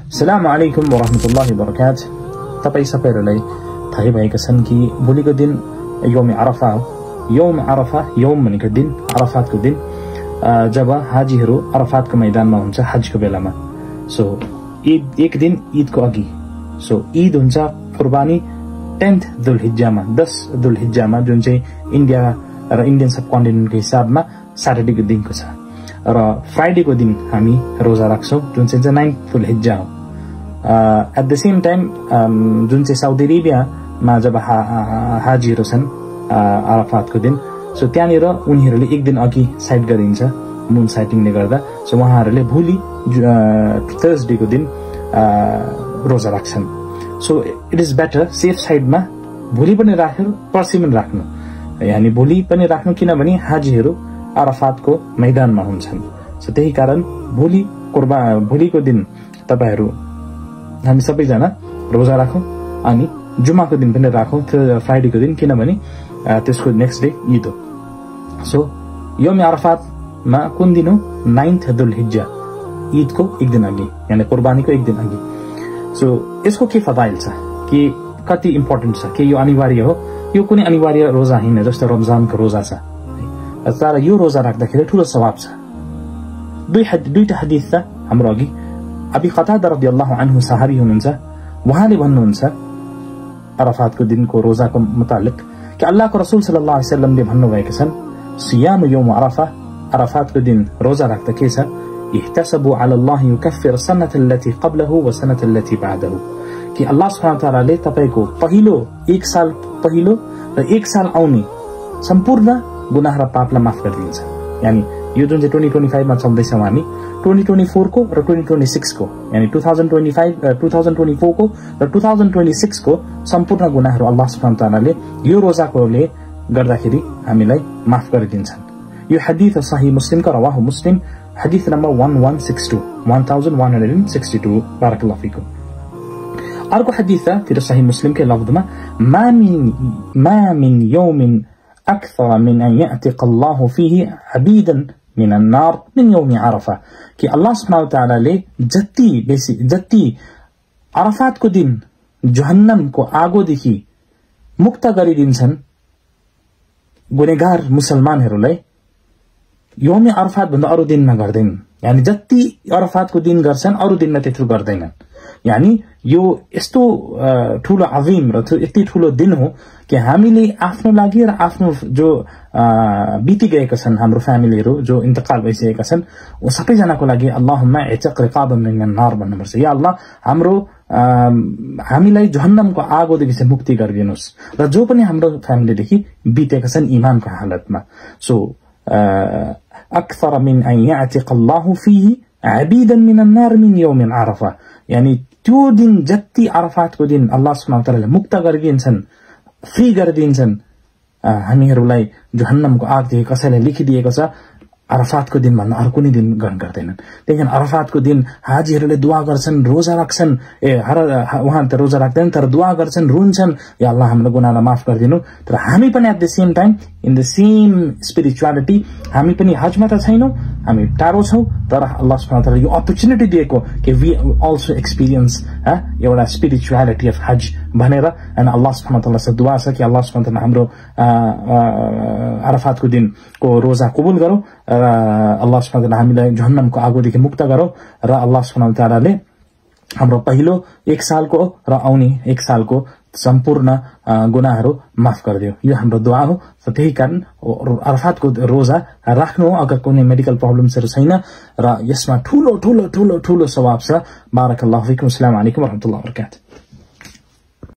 अस्सलामु अलैकुम वरहमतुल्लाहि वबरकातुह। तपाई सबैहरुलाई थाहै भएका छन् कि भोलिको दिन यौम अरफा हो। यौम अरफा, यौम भनेको दिन, अरफातको दिन, जब हाजीहरु अरफातको मैदानमा हुन्छ हजको बेलामा। सो एक दिन ईदको अघि, सो ईद हुन्छ कुर्बानी 10th दुलहिज्जामा, 10 दुलहिज्जामा, जुन चाहिँ इन्डिया र इन्डियन सब कन्टिनेन्टको हिसाबमा सैटरडेको दिनको छ। र फ्राइडेको दिन हामी रोजा राख्छौं, जुन चाहिँ 9th दुलहिज्जा हो। एट द सेम टाइम जुन चाहिँ साउदी अरेबियामा जब हाजीहरु छन् अरफातको दिन, सो त्यहाँनिर उनीहरूले एक दिन अघि साइड गरिन्छ मुन साइटिङले गर्दा। सो उहाँहरूले भोलि थर्सडेको दिन रोजा राख्छन्। So it is better safe साइडमा भोलि पनि राख्नु, पर्सि पनि राख्नु, यानी भोलि पनि राख्नु, किनभने हाजीहरु अरफातको मैदानमा हुन्छन्। सो त्यही कारण भोलिको दिन तपाईहरु हामी सबैजना रोजा राखौं अनि जुमाको दिन पनि राखौं, फ्राइडेको दिन, किनभने त्यसको नेक्स्ट डे ईद हो। सो यौम अरफातमा कुन दिन हो? 9th दुलहिज्जा, ईदको एक दिन अघि, यानी कुर्बानीको एक दिन अघि। सो यसको के फदाइल छ, कि कति इम्पोर्टेन्ट छ, कि यो अनिवार्य हो? यो कुनै अनिवार्य रोजा हैन, जस्तो रमजानको रोजा छ, तर यो रोजा राख्दाखेरि ठूलो सवाब छ। दुईटा हदीस छ हाम्रो अघि। अबी कतादा रदियल्लाहु अन्हु सहाबी हुनुहुन्छ, उहाँले भन्नुहुन्छ अरफातको दिनको रोजाको मुतालिक कि अल्लाहको रसूल सल्लल्लाहु अलैहि वसल्लमले भन्नुभएका छन्, सियाम यौम अरफा, अरफातको दिन रोजा राख्दा के छ? इहतसबु अला अल्लाह युकफ्फिर सन्नत अल्लती क़ब्लहु व सन्नत अल्लती बअदहु, कि अल्लाह सुब्हानहु व तआलाले तपाईको पहिलो एक साल पहिलो र एक साल आउने सम्पूर्ण गुनाह र पापलाई माफ गरिदिन्छ। यानी यो जुन चाहिँ 2025 मा चल्दैछौं हामी, 2024 को र 2026 को, यानी 2024 को र 2026 को सम्पूर्ण गुनाहहरु अल्लाह सुब्हानहु व तआलाले यो रोजाकोले गर्दाखेरि हामीलाई माफ गरिदिन्छन्। यो हदीस सही मुस्लिम का, रवाहु मुस्लिम, हदीस नम्बर 1162 बारकल्लाहु फीकुम। अर्को हदीस छ फिर सही मुस्लिम के लफ्जमा, मा मिन यौमिन अक्थर मिन अन यअतिक अल्लाहु फीही अबीदन मिन अन्नार मिन यौम अरफा, कि अल्लाह सुब्हानहु व तआलाले जति अरफातको दिन जहन्नमको आगोदेखि मुक्त गरिदिन्छन् गुनेगार मुसलमानहरूलाई, यौम अरफात भन्दा अरु दिनमा गर्दैनन्। यानी जति अरफातको दिन गर्छन् अरु दिनमा त्यत्रो गर्दैनन्। यानी यो यस्तो ठूलो अजीम र यति ठूलो दिन हो कि हामीले आफ्नो लागि र आफ्नो जो बिति गएका छन् हाम्रो फ्यामिलीहरु जो इन्तकाल भइसकेका छन्, ओ सबैजनाको लागि अल्लाहुम्मा इतक रिकाबन मिनन नार भन्नुपर्छ। या अल्लाह हाम्रो हामीलाई जहन्नमको आगोदेखि चाहिँ मुक्ति गरिदिनुस्, र जो पनि हाम्रो फ्यामिलीदेखि बितेका छन् ईमानको हालतमा। सो अक्थर मिन अन यअतिक अल्लाहु फीही अबीदन मिन अन्नार मिन यौम अरफा, यानी त्यो दिन जति अरफातको दिन अल्लाह सुब्हानहु व तआलाले मुक्त गरिदिन्छन्, फ्री गरिदिन्छन् हामीहरूलाई जहन्नमको आगदेखि कसैलाई लेखिदिएको छ, अरफातको दिन भन्दा अरु कुनै दिन ग्रहण गर्दैनन्। त्यहीकारण अरफातको दिन हाजीहरुले दुआ गर्छन्, रोजा राख्छन्, उहाँले त रोजा राख्दैनन् तर दुआ गर्छन्, रुन्छन्, या अल्लाह हाम्रो गुनाहलाई माफ गरिदिनु। तर हामी पनि at the same time in the same spirituality, हामी पनि हजमा त छैनौं, हामी टाढो छौं, तर अल्लाह सुब्हानहु व तआलाले यो अपर्चुनिटी दिएको कि वी अल्सो एक्सपीरियन्स एउटा स्पिरिचुअलिटी अफ हज भनेर। अनि अल्लाह सुब्हानहु व तआला से दुआ छ कि अल्लाह सुब्हानहु व तआला हाम्रो अरफातको दिनको रोजा कबुल गरौं, र अल्लाह सुब्हानहु व तआला हामीलाई जहन्नमको आगोदेखि मुक्त गरौं, र अल्लाह सुब्हानहु व तआलाले हाम्रो पहिलो एक सालको र आउने एक सालको सम्पूर्ण गुनाहहरु माफ गरिदियो। यो हाम्रो दुआ हो। त्यही कारण अरफातको रोजा राख्नु अगर कुनै मेडिकल प्रब्लम्सहरु छैन, र यसमा ठूलो ठूलो ठूलो ठूलो सवाब छ। बारकल्लाहु फीकुम। अस्सलामु अलैकुम वरहमतुल्लाहि वबरकातुहु।